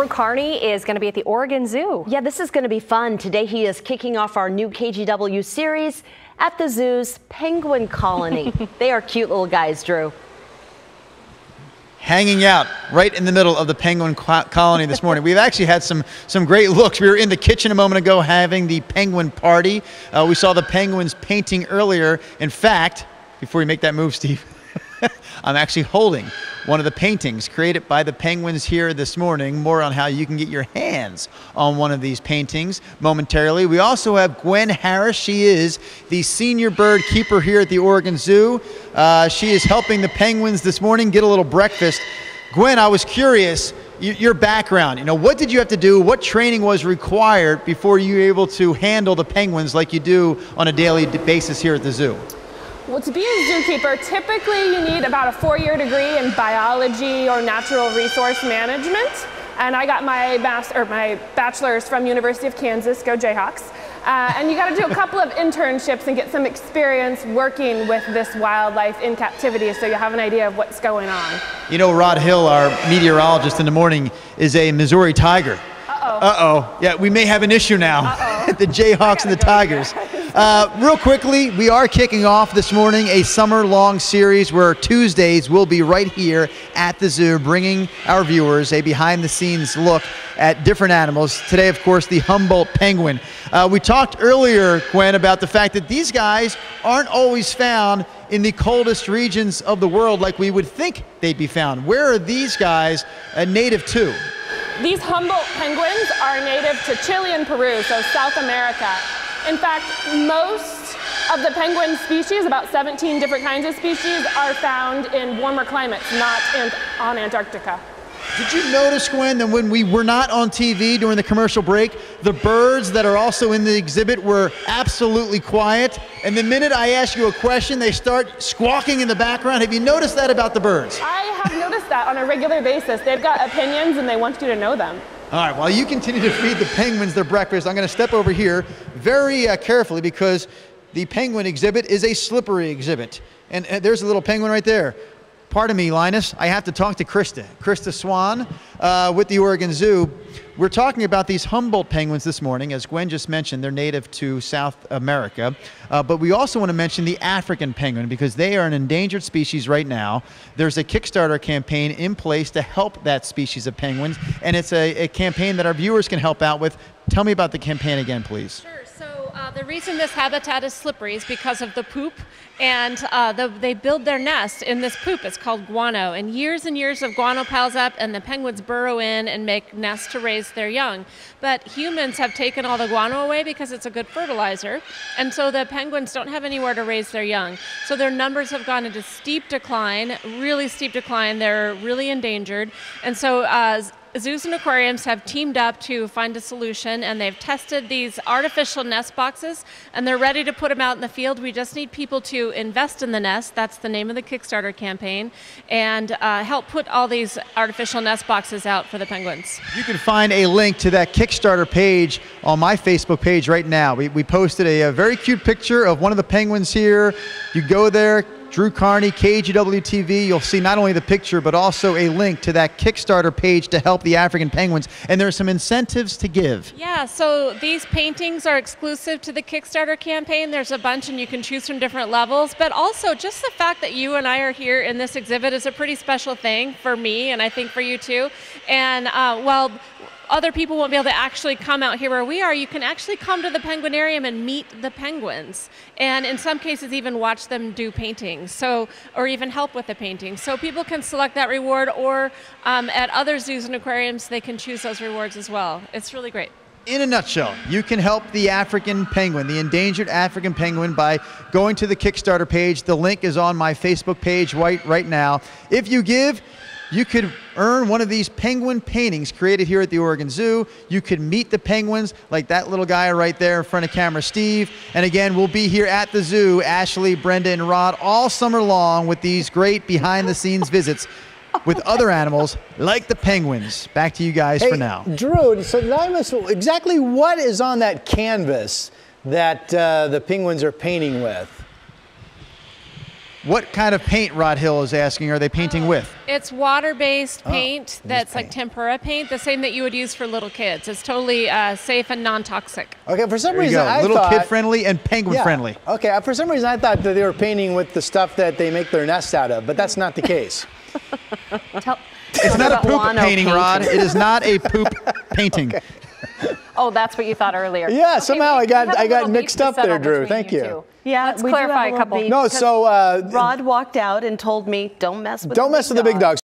Drew-Carney is going to be at the Oregon Zoo. Yeah, this is going to be fun. Today he is kicking off our new KGW series at the zoo's penguin colony. They are cute little guys, Drew. Hanging out right in the middle of the penguin colony this morning. We've actually had some great looks. We were in the kitchen a moment ago having the penguin party. We saw the penguins painting earlier. In fact, before we make that move, Steve, I'm actually holding one of the paintings created by the penguins here this morning. More on how you can get your hands on one of these paintings momentarily. We also have Gwen Harris. She is the senior bird keeper here at the Oregon Zoo. She is helping the penguins this morning get a little breakfast. Gwen, I was curious, your background, what did you have to do? What training was required before you were able to handle the penguins like you do on a daily basis here at the zoo? Well, to be a zookeeper, typically you need about a 4-year degree in biology or natural resource management. And I got my bachelor's from University of Kansas, go Jayhawks. And you got to do a couple of internships and get some experience working with this wildlife in captivity so you have an idea of what's going on. Rod Hill, our meteorologist in the morning, is a Missouri Tiger. Uh-oh. Yeah, we may have an issue now. The Jayhawks and the Tigers. Real quickly, we are kicking off this morning a summer-long series where Tuesdays will be right here at the zoo, bringing our viewers a behind-the-scenes look at different animals. Today, of course, the Humboldt penguin. We talked earlier, Gwen, about the fact that these guys aren't always found in the coldest regions of the world like we would think they'd be found. Where are these guys native to? These Humboldt penguins are native to Chile and Peru, so South America. In fact, most of the penguin species, about 17 different kinds of species, are found in warmer climates, not on Antarctica. Did you notice, Gwen, that when we were not on TV during the commercial break, the birds that are also in the exhibit were absolutely quiet? And the minute I ask you a question, they start squawking in the background. Have you noticed that about the birds? I have noticed that on a regular basis. They've got opinions and they want you to know them. All right, while you continue to feed the penguins their breakfast, I'm going to step over here very carefully because the penguin exhibit is a slippery exhibit. And there's a little penguin right there. Pardon me, Linus, I have to talk to Krista Swan with the Oregon Zoo. We're talking about these Humboldt penguins this morning. As Gwen just mentioned, they're native to South America. But we also want to mention the African penguin because they are an endangered species right now. There's a Kickstarter campaign in place to help that species of penguins, and it's a campaign that our viewers can help out with. Tell me about the campaign again, please. Sure. So the reason this habitat is slippery is because of the poop, and they build their nest in this poop. It's called guano, and years of guano piles up, and the penguins burrow in and make nests to raise their young. But humans have taken all the guano away because it's a good fertilizer, and so the penguins don't have anywhere to raise their young. So their numbers have gone into steep decline, really steep decline. They're really endangered, and so zoos and aquariums have teamed up to find a solution, and they've tested these artificial nest boxes, and they're ready to put them out in the field. We just need people to invest in the nest. That's the name of the Kickstarter campaign, and help put all these artificial nest boxes out for the penguins. You can find a link to that Kickstarter page on my Facebook page right now. We posted a very cute picture of one of the penguins here. You go there, Drew-Carney, KGW TV, you'll see not only the picture, but also a link to that Kickstarter page to help the African penguins. And there are some incentives to give. Yeah, so these paintings are exclusive to the Kickstarter campaign. There's a bunch, and you can choose from different levels. But also, just the fact that you and I are here in this exhibit is a pretty special thing for me, and I think for you too. And while other people won't be able to actually come out here where we are, you can actually come to the penguinarium and meet the penguins, and in some cases even watch them do paintings, or even help with the painting. So people can select that reward, or at other zoos and aquariums they can choose those rewards as well. It's really great. In a nutshell, you can help the African penguin, the endangered African penguin, by going to the Kickstarter page. The link is on my Facebook page right now. If you give, you could earn one of these penguin paintings created here at the Oregon Zoo. You could meet the penguins like that little guy right there in front of camera, Steve. And again, we'll be here at the zoo, Ashley, Brenda, and Rod, all summer long with these great behind-the-scenes visits with other animals like the penguins. Back to you guys for now. Drew, so did I miss exactly what is on that canvas that the penguins are painting with? What kind of paint, Rod Hill is asking, are they painting with? It's water-based paint that's like tempera paint, the same that you would use for little kids. It's totally safe and non-toxic. Okay, for some There you reason go. I Little thought, kid friendly and penguin yeah, friendly. Okay, for some reason I thought that they were painting with the stuff that they make their nests out of, but that's not the case. It's not a poop guano painting, Rod. It is not a poop painting. Oh, that's what you thought earlier. Yeah, Okay, somehow we I got have a little mixed beef to up there, settle Drew. between Thank you. two. Yeah, Let's we do have clarify a little couple. beef No, because so Rod walked out and told me, don't mess with don't the mess big with the big dog. dogs.